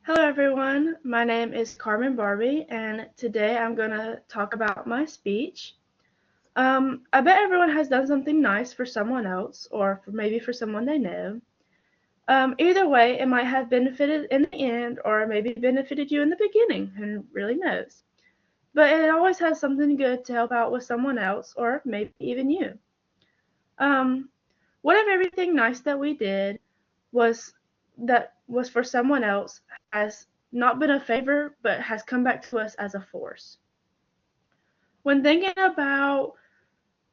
Hello everyone, my name is Carmen Barbie, and today I'm going to talk about my speech. I bet everyone has done something nice for someone else, or maybe for someone they know. Either way, it might have benefited in the end, or maybe benefited you in the beginning, who really knows. But it always has something good to help out with someone else, or maybe even you. Um, what if everything nice that we did was for someone else has not been a favor but has come back to us as a force? When thinking about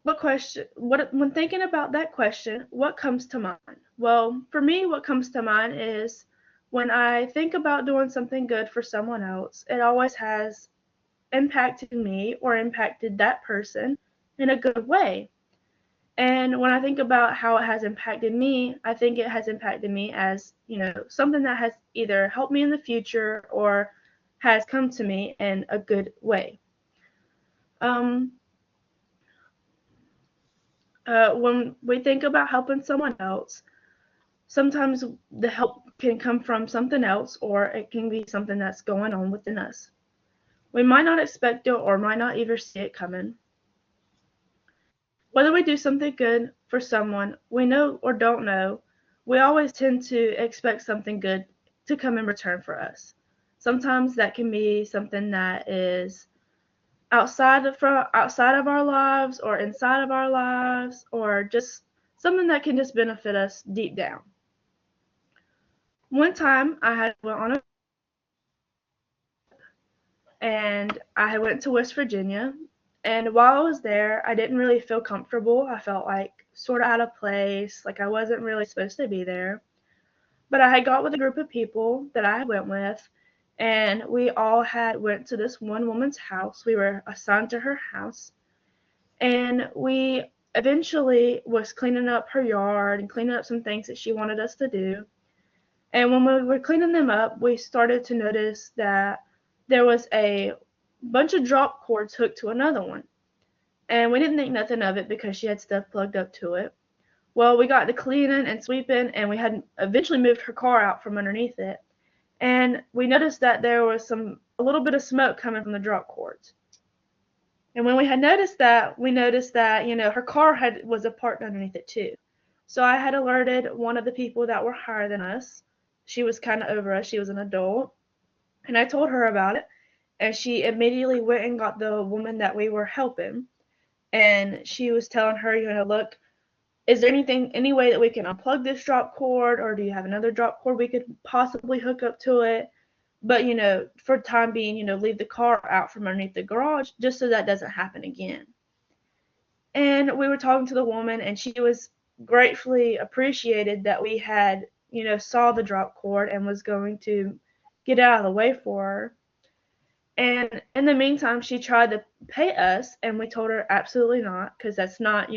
when thinking about that question, what comes to mind? Well, for me what comes to mind is when I think about doing something good for someone else, it always has impacted me or impacted that person in a good way. And when I think about how it has impacted me, I think it has impacted me as, something that has either helped me in the future or has come to me in a good way. Um, when we think about helping someone else, sometimes the help can come from something else or it can be something that's going on within us. We might not expect it or might not even see it coming. Whether we do something good for someone we know or don't know, we always tend to expect something good to come in return for us. Sometimes that can be something that is outside of our lives or inside of our lives or just something that can just benefit us deep down. One time I had went on a and I went to West Virginia. And while I was there, I didn't really feel comfortable. I felt like sort of out of place, like I wasn't really supposed to be there. But I had got with a group of people that I went with, and we all had went to this one woman's house. We were assigned to her house, and we eventually was cleaning up her yard and cleaning up some things that she wanted us to do. And when we were cleaning them up, we started to notice that there was a bunch of drop cords hooked to another one. And we didn't think nothing of it because she had stuff plugged up to it. Well, we got to cleaning and sweeping, and we had eventually moved her car out from underneath it. And we noticed that there was a little bit of smoke coming from the drop cords. And when we had noticed that, we noticed that, her car was parked underneath it too. So I had alerted one of the people that were higher than us. She was kind of over us. She was an adult. And I told her about it. And she immediately went and got the woman that we were helping. And she was telling her, look, is there any way that we can unplug this drop cord, or do you have another drop cord we could possibly hook up to it? But, for the time being, leave the car out from underneath the garage just so that doesn't happen again. And we were talking to the woman, and she was gratefully appreciated that we had, saw the drop cord and was going to get out of the way for her. And in the meantime, she tried to pay us, and we told her absolutely not, because that's not,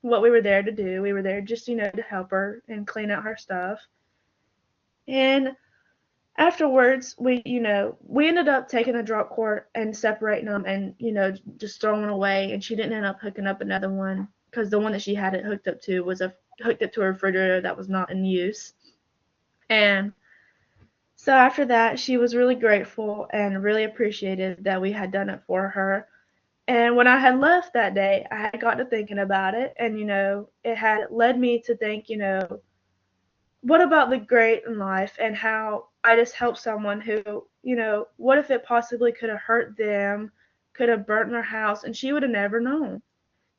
what we were there to do. We were there just, to help her and clean out her stuff. And afterwards, we ended up taking the drop cord and separating them and, just throwing them away. And she didn't end up hooking up another one because the one that she had it hooked up to was hooked up to a refrigerator that was not in use. And so after that, she was really grateful and really appreciated that we had done it for her. And when I had left that day, I had got to thinking about it, and it had led me to think, what about the great in life and how I just helped someone who, what if it possibly could have hurt them, could have burnt their house, and she would have never known.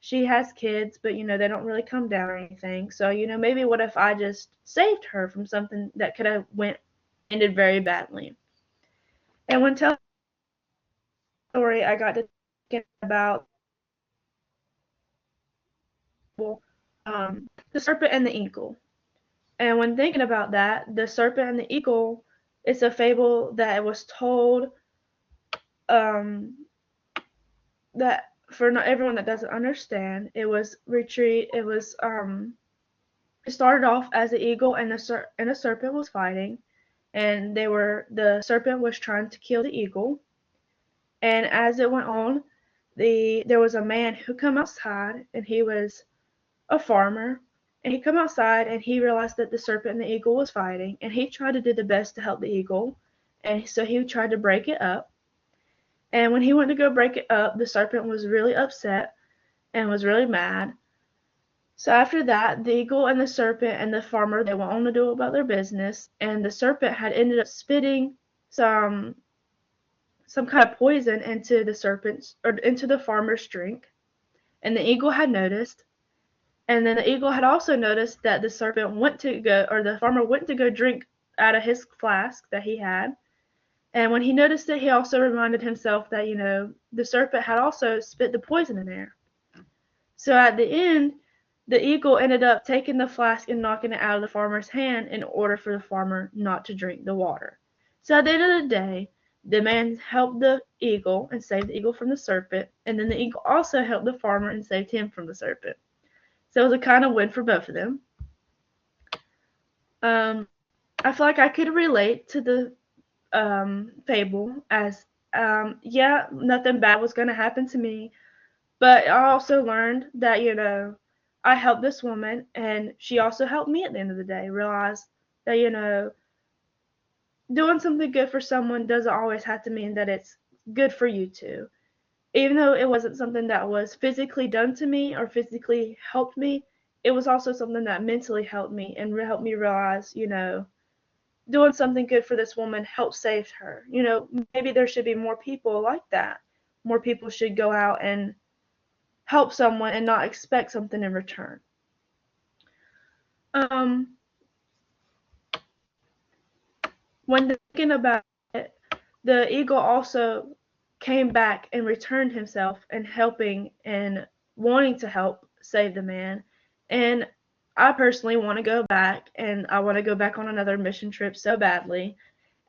She has kids, but they don't really come down or anything. So, maybe what if I just saved her from something that could have ended very badly. And when telling the story, I got to thinking about the serpent and the eagle. And when thinking about that, the serpent and the eagle, it's a fable that was told um, that for not everyone that doesn't understand, it started off as the eagle and the serpent was fighting, and the serpent was trying to kill the eagle. And as it went on, there was a man who come outside, and he was a farmer, and he come outside and he realized that the serpent and the eagle was fighting, and he tried to do the best to help the eagle, and so he tried to break it up. And when he went to go break it up, the serpent was really upset and was really mad. So after that, the eagle and the serpent and the farmer, they went on to do about their business, and the serpent had ended up spitting some some kind of poison into the serpent's or into the farmer's drink, and the eagle had noticed. And then the eagle had also noticed that the serpent went to go, or the farmer went to go drink out of his flask that he had. And when he noticed it, he also reminded himself that, the serpent had also spit the poison in there. So at the end, the eagle ended up taking the flask and knocking it out of the farmer's hand in order for the farmer not to drink the water. So at the end of the day, the man helped the eagle and saved the eagle from the serpent, and then the eagle also helped the farmer and saved him from the serpent. So it was a kind of win for both of them. Um, I feel like I could relate to the fable as, yeah, nothing bad was going to happen to me, but I also learned that, I helped this woman and she also helped me at the end of the day. Realize that, doing something good for someone doesn't always have to mean that it's good for you too. Even though it wasn't something that was physically done to me or physically helped me, it was also something that mentally helped me and helped me realize, doing something good for this woman helped save her. Maybe there should be more people like that. More people should go out and help someone and not expect something in return. Um, when thinking about it, the eagle also came back and returned himself and helping and wanting to help save the man. And I personally want to go back, and I want to go back on another mission trip so badly.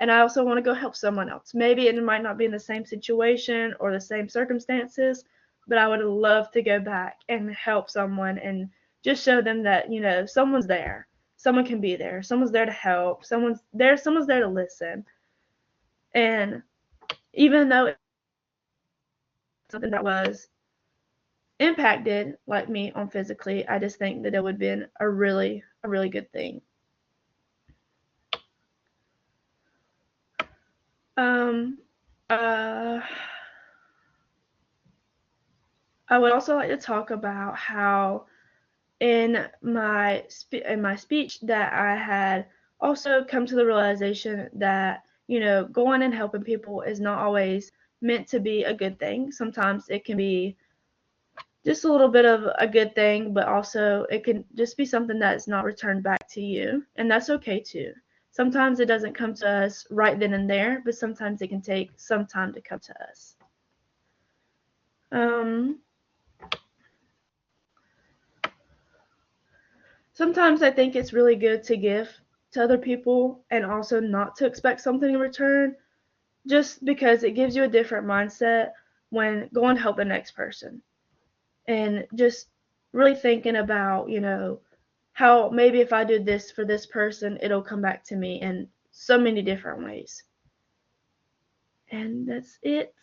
And I also want to go help someone else. Maybe it might not be in the same situation or the same circumstances, but I would love to go back and help someone and just show them that, someone's there. Someone can be there. Someone's there to help. Someone's there to listen. And even though it's something that was impacted like me on physically, I just think that it would have been a really good thing. Um, uh, I would also like to talk about how in my speech that I had also come to the realization that, going and helping people is not always meant to be a good thing. Sometimes it can be just a little bit of a good thing, but also it can just be something that is not returned back to you, and that's okay too. Sometimes it doesn't come to us right then and there, but sometimes it can take some time to come to us. Um, Sometimes I think it's really good to give to other people and also not to expect something in return, just because it gives you a different mindset when going to help the next person. And just really thinking about, how maybe if I do this for this person, it'll come back to me in so many different ways. And that's it.